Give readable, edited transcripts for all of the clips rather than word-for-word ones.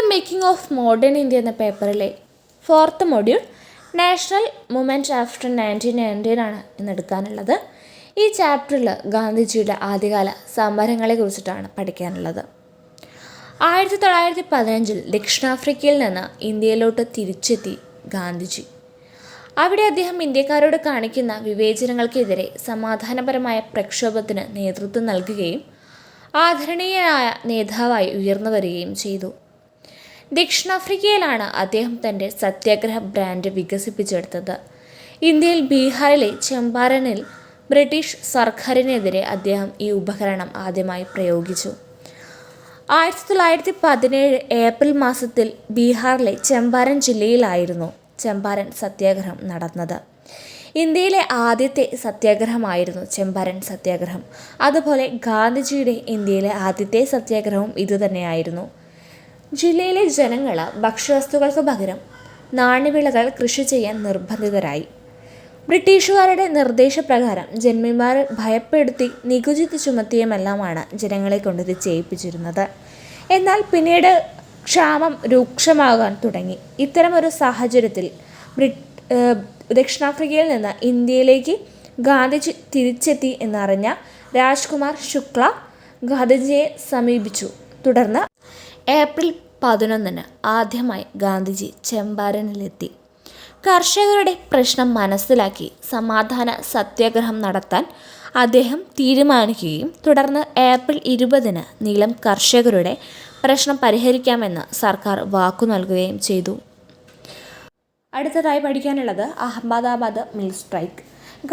The making of modern India എന്ന പേപ്പറിലെ 4th module national movement after 1919 ആണ് ഇന്നെടുക്കാനുള്ളത്. ഈ ചാപ്റ്ററിൽ ഗാന്ധിജിയുടെ ആദ്യകാല സമരങ്ങളെക്കുറിച്ചിട്ടാണ് പഠിക്കാനുള്ളത്. 1915 ദക്ഷിണാഫ്രിക്കയിൽ നിന്ന് ഇന്ത്യയിലോട്ട് തിരിച്ചെത്തി ഗാന്ധിജി. അവിടെ അദ്ദേഹം ഇന്ത്യക്കാരോട് കാണിക്കുന്ന വിവേചനങ്ങൾക്കെതിരെ സമാധാനപരമായ പ്രക്ഷോഭത്തിന് നേതൃത്വം നൽകുകയും ആദരണീയനായ നേതാവായി ഉയർന്നു വരികയും ചെയ്തു. ദക്ഷിണാഫ്രിക്കയിലാണ് അദ്ദേഹം തൻ്റെ സത്യാഗ്രഹ ബ്രാൻഡ് വികസിപ്പിച്ചെടുത്തത്. ഇന്ത്യയിൽ ബീഹാറിലെ ചമ്പാരനിൽ ബ്രിട്ടീഷ് സർക്കാരിനെതിരെ അദ്ദേഹം ഈ ഉപകരണം ആദ്യമായി പ്രയോഗിച്ചു. 1917 ഏപ്രിൽ മാസത്തിൽ ബീഹാറിലെ ചമ്പാരൻ ജില്ലയിലായിരുന്നു ചമ്പാരൻ സത്യാഗ്രഹം നടന്നത്. ഇന്ത്യയിലെ ആദ്യത്തെ സത്യാഗ്രഹമായിരുന്നു ചമ്പാരൻ സത്യാഗ്രഹം. അതുപോലെ ഗാന്ധിജിയുടെ ഇന്ത്യയിലെ ആദ്യത്തെ സത്യാഗ്രഹവും ഇതുതന്നെയായിരുന്നു. ജില്ലയിലെ ജനങ്ങൾ ഭക്ഷ്യവസ്തുക്കൾക്ക് പകരം നാണ്യവിളകൾ കൃഷി ചെയ്യാൻ നിർബന്ധിതരായി. ബ്രിട്ടീഷുകാരുടെ നിർദ്ദേശപ്രകാരം ജന്മിമാരെ ഭയപ്പെടുത്തി നികുതി ചുമത്തിയുമെല്ലാമാണ് ജനങ്ങളെ കൊണ്ട് ഇത് ചെയ്യിപ്പിച്ചിരുന്നത്. എന്നാൽ പിന്നീട് ക്ഷാമം രൂക്ഷമാകാൻ തുടങ്ങി. ഇത്തരമൊരു സാഹചര്യത്തിൽ ദക്ഷിണാഫ്രിക്കയിൽ നിന്ന് ഇന്ത്യയിലേക്ക് ഗാന്ധിജി തിരിച്ചെത്തി എന്നറിഞ്ഞ രാജ്കുമാർ ശുക്ല ഗാന്ധിജിയെ സമീപിച്ചു. തുടർന്ന് ഏപ്രിൽ 11 ആദ്യമായി ഗാന്ധിജി ചമ്പാരനിലെത്തി. കർഷകരുടെ പ്രശ്നം മനസ്സിലാക്കി സമാധാന സത്യാഗ്രഹം നടത്താൻ അദ്ദേഹം തീരുമാനിക്കുകയും തുടർന്ന് ഏപ്രിൽ 20 നീലം കർഷകരുടെ പ്രശ്നം പരിഹരിക്കാമെന്ന് സർക്കാർ വാക്കു നൽകുകയും ചെയ്തു. അടുത്തതായി പഠിക്കാനുള്ളത് അഹമ്മദാബാദ് മിൽ സ്ട്രൈക്ക്.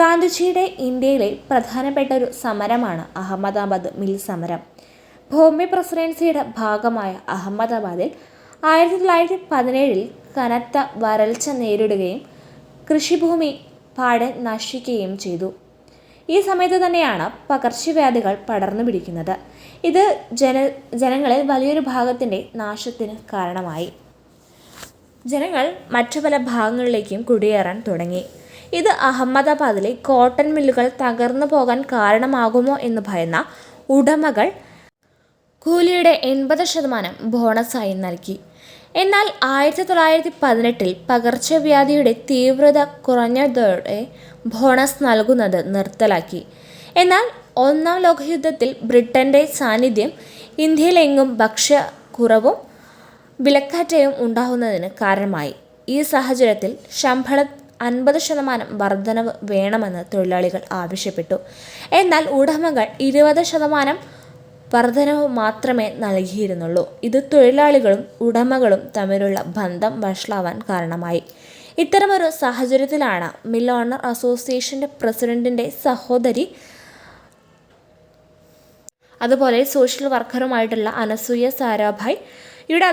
ഗാന്ധിജിയുടെ ഇന്ത്യയിലെ പ്രധാനപ്പെട്ട ഒരു സമരമാണ് അഹമ്മദാബാദ് മിൽ സമരം. ബോംബെ പ്രസിഡൻസിയുടെ ഭാഗമായ അഹമ്മദാബാദിൽ 1917 കനത്ത വരൾച്ച നേരിടുകയും കൃഷിഭൂമി പാടെ നശിക്കുകയും ചെയ്തു. ഈ സമയത്ത് തന്നെയാണ് പകർച്ചവ്യാധികൾ പടർന്നു പിടിക്കുന്നത്. ഇത് ജനങ്ങളിൽ വലിയൊരു ഭാഗത്തിൻ്റെ നാശത്തിന് കാരണമായി. ജനങ്ങൾ മറ്റു പല ഭാഗങ്ങളിലേക്കും കുടിയേറാൻ തുടങ്ങി. ഇത് അഹമ്മദാബാദിലെ കോട്ടൺ മില്ലുകൾ തകർന്നു പോകാൻ കാരണമാകുമോ എന്ന് ഭയന്ന ഉടമകൾ കൂലിയുടെ 80% ബോണസായി നൽകി. എന്നാൽ 1918 പകർച്ചവ്യാധിയുടെ തീവ്രത കുറഞ്ഞതോടെ ബോണസ് നൽകുന്നത് നിർത്തലാക്കി. എന്നാൽ 1-ാം ലോകയുദ്ധത്തിൽ ബ്രിട്ടൻ്റെ സാന്നിധ്യം ഇന്ത്യയിലെങ്ങും ഭക്ഷ്യക്കുറവും വിലക്കയറ്റവും ഉണ്ടാകുന്നതിന് കാരണമായി. ഈ സാഹചര്യത്തിൽ ശമ്പളം 50% വർധനവ് വേണമെന്ന് തൊഴിലാളികൾ ആവശ്യപ്പെട്ടു. എന്നാൽ ഉടമകൾ 20% വർധനവ് മാത്രമേ നൽകിയിരുന്നുള്ളൂ. ഇത് തൊഴിലാളികളും ഉടമകളും തമ്മിലുള്ള ബന്ധം വഷളാവാൻ കാരണമായി. ഇത്തരമൊരു സാഹചര്യത്തിലാണ് മിൽ ഓണർ അസോസിയേഷൻ്റെ പ്രസിഡന്റിൻ്റെ സഹോദരി അതുപോലെ സോഷ്യൽ വർക്കറുമായിട്ടുള്ള അനസൂയ സാരാഭായ് യുടെ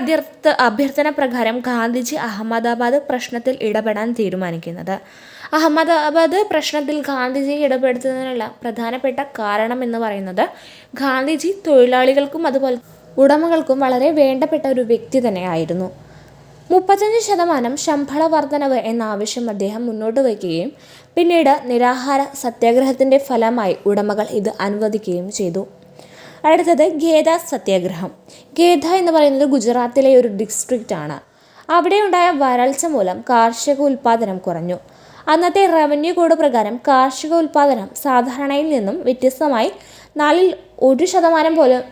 അഭ്യർത്ഥന പ്രകാരം ഗാന്ധിജി അഹമ്മദാബാദ് പ്രശ്നത്തിൽ ഇടപെടാൻ തീരുമാനിക്കുന്നത്. അഹമ്മദാബാദ് പ്രശ്നത്തിൽ ഗാന്ധിജിയെ ഇടപെടുത്തുന്നതിനുള്ള പ്രധാനപ്പെട്ട കാരണം എന്ന് പറയുന്നത് ഗാന്ധിജി തൊഴിലാളികൾക്കും അതുപോലെ ഉടമകൾക്കും വളരെ വേണ്ടപ്പെട്ട ഒരു വ്യക്തി തന്നെയായിരുന്നു. 35% ശമ്പള വർധനവ് എന്ന ആവശ്യം അദ്ദേഹം മുന്നോട്ട് വയ്ക്കുകയും പിന്നീട് നിരാഹാര സത്യാഗ്രഹത്തിൻ്റെ ഫലമായി ഉടമകൾ ഇത് അനുവദിക്കുകയും ചെയ്തു. അടുത്തത് ഖേദ സത്യാഗ്രഹം. ഖേദ എന്ന് പറയുന്നത് ഗുജറാത്തിലെ ഒരു ഡിസ്ട്രിക്റ്റാണ്. അവിടെയുണ്ടായ വരൾച്ച മൂലം കാർഷിക ഉൽപ്പാദനം കുറഞ്ഞു. അന്നത്തെ റവന്യൂ കോഡ് പ്രകാരം കാർഷിക ഉൽപ്പാദനം സാധാരണയിൽ നിന്നും വ്യത്യസ്തമായി 1% പോലും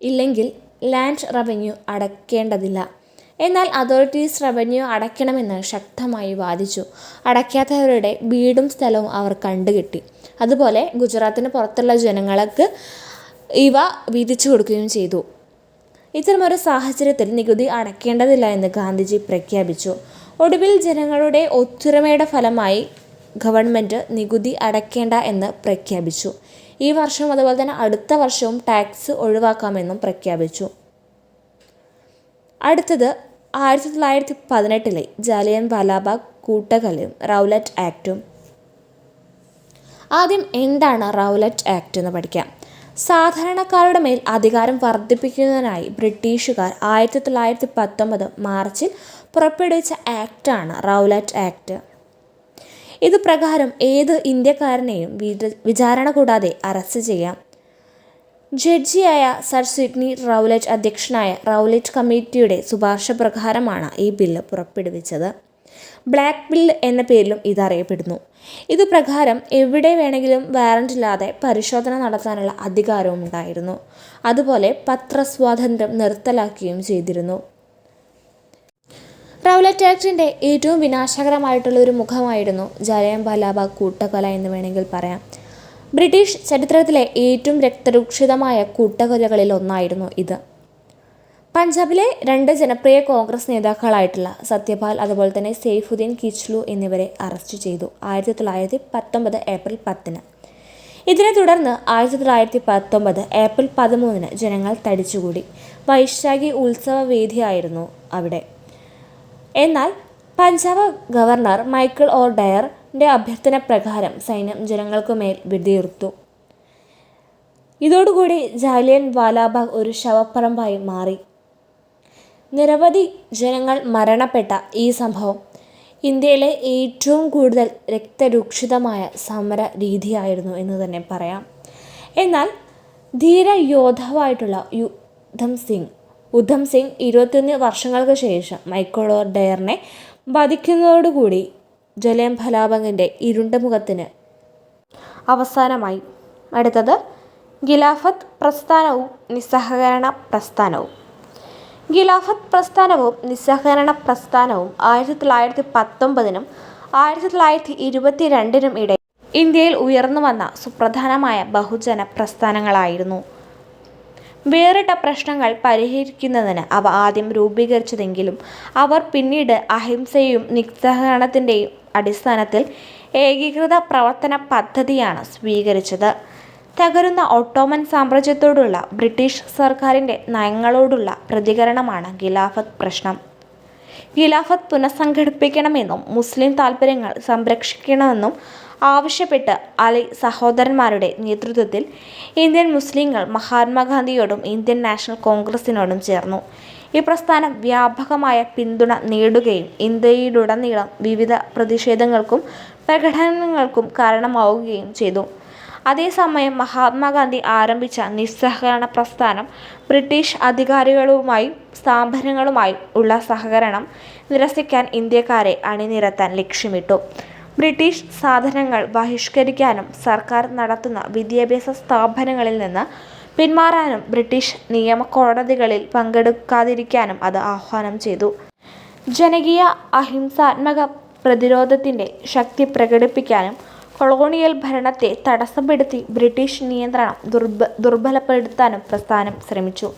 ഇല്ലെങ്കിൽ ലാൻഡ് റവന്യൂ അടയ്ക്കേണ്ടതില്ല. എന്നാൽ അതോറിറ്റീസ് റവന്യൂ അടയ്ക്കണമെന്ന് ശക്തമായി വാദിച്ചു. അടയ്ക്കാത്തവരുടെ വീടും സ്ഥലവും അവർ കണ്ടുകെട്ടി. അതുപോലെ ഗുജറാത്തിന് പുറത്തുള്ള ജനങ്ങൾക്ക് ഇവ വിധിച്ചു കൊടുക്കുകയും ചെയ്തു. ഇത്തരമൊരു സാഹചര്യത്തിൽ നികുതി അടയ്ക്കേണ്ടതില്ല എന്ന് ഗാന്ധിജി പ്രഖ്യാപിച്ചു. ഒടുവിൽ ജനങ്ങളുടെ ഒത്തൊരുമയുടെ ഫലമായി ഗവൺമെൻറ് നികുതി അടയ്ക്കേണ്ട എന്ന് പ്രഖ്യാപിച്ചു. ഈ വർഷവും അതുപോലെ തന്നെ അടുത്ത വർഷവും ടാക്സ് ഒഴിവാക്കാമെന്നും പ്രഖ്യാപിച്ചു. അടുത്തത് 1918 ജാലിയൻ വാലാബാഗ് കൂട്ടക്കൊലയും റൗലറ്റ് ആക്റ്റും. ആദ്യം എന്താണ് റൗലറ്റ് ആക്ട് എന്ന് പഠിക്കാം. സാധാരണക്കാരുടെ മേൽ അധികാരം വർദ്ധിപ്പിക്കുന്നതിനായി ബ്രിട്ടീഷുകാർ 1919 മാർച്ചിൽ പുറപ്പെടുവിച്ച ആക്റ്റാണ് റൗലറ്റ് ആക്ട്. ഇത് പ്രകാരം ഏത് ഇന്ത്യക്കാരനെയും വിചാരണ കൂടാതെ അറസ്റ്റ് ചെയ്യാം. ജഡ്ജിയായ സർ സിഡ്നി റൗലറ്റ് അധ്യക്ഷനായ റൗലറ്റ് കമ്മിറ്റിയുടെ ശുപാർശ പ്രകാരമാണ് ഈ ബില്ല് പുറപ്പെടുവിച്ചത്. ബ്ലാക്ക് ബില്ല് എന്ന പേരിലും ഇതറിയപ്പെടുന്നു. ഇതുപ്രകാരം എവിടെ വേണമെങ്കിലും വാറന്റില്ലാതെ പരിശോധന നടത്താനുള്ള അധികാരവും ഉണ്ടായിരുന്നു. അതുപോലെ പത്രസ്വാതന്ത്ര്യം നിർത്തലാക്കുകയും ചെയ്തിരുന്നു. റൗലറ്റ് ആക്ടിൻ്റെ ഏറ്റവും വിനാശകരമായിട്ടുള്ള ഒരു മുഖമായിരുന്നു ജാലിയൻവാലാബാഗ് കൂട്ടക്കൊല എന്ന് വേണമെങ്കിൽ പറയാം. ബ്രിട്ടീഷ് ചരിത്രത്തിലെ ഏറ്റവും രക്തരൂക്ഷിതമായ കൂട്ടക്കൊലകളിൽ ഒന്നായിരുന്നു ഇത്. പഞ്ചാബിലെ 2 ജനപ്രിയ കോൺഗ്രസ് നേതാക്കളായിട്ടുള്ള സത്യപാൽ അതുപോലെ തന്നെ സെയ്ഫുദ്ദീൻ കിച്ലു എന്നിവരെ അറസ്റ്റ് ചെയ്തു 1919 ഏപ്രിൽ 10-ന്. ഇതിനെ തുടർന്ന് 1919 ഏപ്രിൽ 13-ന് ജനങ്ങൾ തടിച്ചുകൂടി. വൈശാഖി ഉത്സവ വേദിയായിരുന്നു അവിടെ. എന്നാൽ പഞ്ചാബ് ഗവർണർ മൈക്കിൾ ഒ ഡയറിൻ്റെ അഭ്യർത്ഥന പ്രകാരം സൈന്യം ജനങ്ങൾക്കുമേൽ വെടിയുതിർത്തു. ഇതോടുകൂടി ജാലിയൻ വാലാബാഗ് ഒരു ശവപ്പറമ്പായി മാറി. നിരവധി ജനങ്ങൾ മരണപ്പെട്ട ഈ സംഭവം ഇന്ത്യയിലെ ഏറ്റവും കൂടുതൽ രക്തരൂക്ഷിതമായ സമര രീതിയായിരുന്നു എന്ന് തന്നെ പറയാം. എന്നാൽ ധീര യോദ്ധാവായിട്ടുള്ള ഉധം സിംഗ് 21 വർഷങ്ങൾക്ക് ശേഷം മൈക്കിൾ ഒ ഡയറിനെ വധിക്കുന്നതോടുകൂടി ജാലിയൻവാലാബാഗിൻ്റെ ഇരുണ്ട മുഖത്തിന് അവസാനമായി. അടുത്തത് ഖിലാഫത്ത് പ്രസ്ഥാനവും നിസ്സഹകരണ പ്രസ്ഥാനവും. ഖിലാഫത്ത് പ്രസ്ഥാനവും നിസ്സഹകരണ പ്രസ്ഥാനവും 1919-നും 1922-നും ഇടയിൽ ഇന്ത്യയിൽ ഉയർന്നു വന്ന സുപ്രധാനമായ ബഹുജന പ്രസ്ഥാനങ്ങളായിരുന്നു. വേറിട്ട പ്രശ്നങ്ങൾ പരിഹരിക്കുന്നതിന് അവ ആദ്യം രൂപീകരിച്ചതെങ്കിലും അവർ പിന്നീട് അഹിംസയും നിസ്സഹകരണത്തിൻ്റെയും അടിസ്ഥാനത്തിൽ ഏകീകൃത പ്രവർത്തന പദ്ധതിയാണ് സ്വീകരിച്ചത്. തകരുന്ന ഒട്ടോമൻ സാമ്രാജ്യത്തോടുള്ള ബ്രിട്ടീഷ് സർക്കാരിൻ്റെ നയങ്ങളോടുള്ള പ്രതികരണമാണ് ഖിലാഫത്ത് പ്രശ്നം. ഖിലാഫത്ത് പുനഃസംഘടിപ്പിക്കണമെന്നും മുസ്ലിം താൽപ്പര്യങ്ങൾ സംരക്ഷിക്കണമെന്നും ആവശ്യപ്പെട്ട് അലി സഹോദരന്മാരുടെ നേതൃത്വത്തിൽ ഇന്ത്യൻ മുസ്ലിങ്ങൾ മഹാത്മാഗാന്ധിയോടും ഇന്ത്യൻ നാഷണൽ കോൺഗ്രസിനോടും ചേർന്നു. ഈ പ്രസ്ഥാനം വ്യാപകമായ പിന്തുണ നേടുകയും ഇന്ത്യയിലുടനീളം വിവിധ പ്രതിഷേധങ്ങൾക്കും പ്രകടനങ്ങൾക്കും കാരണമാവുകയും ചെയ്തു. അതേസമയം മഹാത്മാഗാന്ധി ആരംഭിച്ച നിസ്സഹകരണ പ്രസ്ഥാനം ബ്രിട്ടീഷ് അധികാരികളുമായും സ്ഥാപനങ്ങളുമായും ഉള്ള സഹകരണം നിരസിക്കാൻ ഇന്ത്യക്കാരെ അണിനിരത്താൻ ലക്ഷ്യമിട്ടു. ബ്രിട്ടീഷ് സാധനങ്ങൾ ബഹിഷ്കരിക്കാനും സർക്കാർ നടത്തുന്ന വിദ്യാഭ്യാസ സ്ഥാപനങ്ങളിൽ നിന്ന് പിന്മാറാനും ബ്രിട്ടീഷ് നിയമകോടതികളിൽ പങ്കെടുക്കാതിരിക്കാനും അത് ആഹ്വാനം ചെയ്തു. ജനകീയ അഹിംസാത്മക പ്രതിരോധത്തിൻ്റെ ശക്തി പ്രകടിപ്പിക്കാനും കൊളോണിയൽ ഭരണത്തെ തടസ്സപ്പെടുത്തി ബ്രിട്ടീഷ് നിയന്ത്രണം ദുർബലപ്പെടുത്താനും പ്രസ്ഥാനം ശ്രമിച്ചു.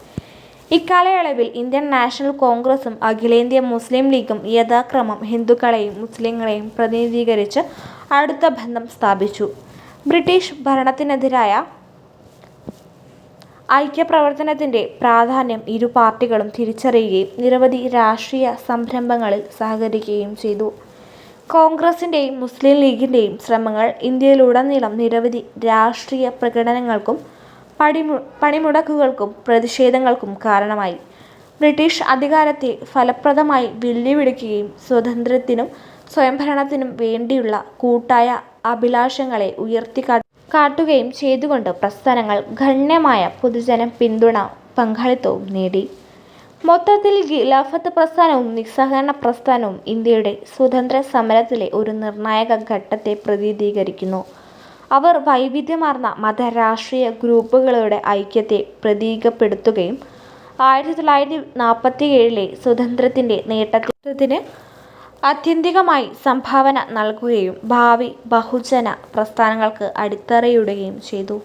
ഇക്കാലയളവിൽ ഇന്ത്യൻ നാഷണൽ കോൺഗ്രസും അഖിലേന്ത്യാ മുസ്ലിം ലീഗും യഥാക്രമം ഹിന്ദുക്കളെയും മുസ്ലിങ്ങളെയും പ്രതിനിധീകരിച്ച് അടുത്ത ബന്ധം സ്ഥാപിച്ചു. ബ്രിട്ടീഷ് ഭരണത്തിനെതിരായ ഐക്യപ്രവർത്തനത്തിൻ്റെ പ്രാധാന്യം ഇരു പാർട്ടികളും തിരിച്ചറിയുകയും നിരവധി രാഷ്ട്രീയ സംരംഭങ്ങളിൽ സഹകരിക്കുകയും ചെയ്തു. കോൺഗ്രസിൻ്റെയും മുസ്ലിം ലീഗിൻ്റെയും ശ്രമങ്ങൾ ഇന്ത്യയിലുടനീളം നിരവധി രാഷ്ട്രീയ പ്രകടനങ്ങൾക്കും പണിമുടക്കുകൾക്കും പ്രതിഷേധങ്ങൾക്കും കാരണമായി. ബ്രിട്ടീഷ് അധികാരത്തെ ഫലപ്രദമായി വെല്ലുവിളിക്കുകയും സ്വാതന്ത്ര്യത്തിനും സ്വയംഭരണത്തിനും വേണ്ടിയുള്ള കൂട്ടായ അഭിലാഷങ്ങളെ ഉയർത്തിക്കാട്ടുകയും ചെയ്തുകൊണ്ട് പ്രസ്ഥാനങ്ങൾ ഗണ്യമായ പൊതുജന പിന്തുണ പങ്കാളിത്തവും നേടി. മൊത്തത്തിൽ ഖിലാഫത്ത് പ്രസ്ഥാനവും നിസ്സഹകരണ പ്രസ്ഥാനവും ഇന്ത്യയുടെ സ്വാതന്ത്ര്യ സമരത്തിലെ ഒരു നിർണായക ഘട്ടത്തെ പ്രതിനിധീകരിക്കുന്നു. അവർ വൈവിധ്യമാർന്ന മതരാഷ്ട്രീയ ഗ്രൂപ്പുകളുടെ ഐക്യത്തെ പ്രതീകപ്പെടുത്തുകയും 1947-ലെ സ്വാതന്ത്ര്യത്തിൻ്റെ നേട്ടത്തിന് ആത്യന്തികമായി സംഭാവന നൽകുകയും ഭാവി ബഹുജന പ്രസ്ഥാനങ്ങൾക്ക് അടിത്തറയിടുകയും ചെയ്തു.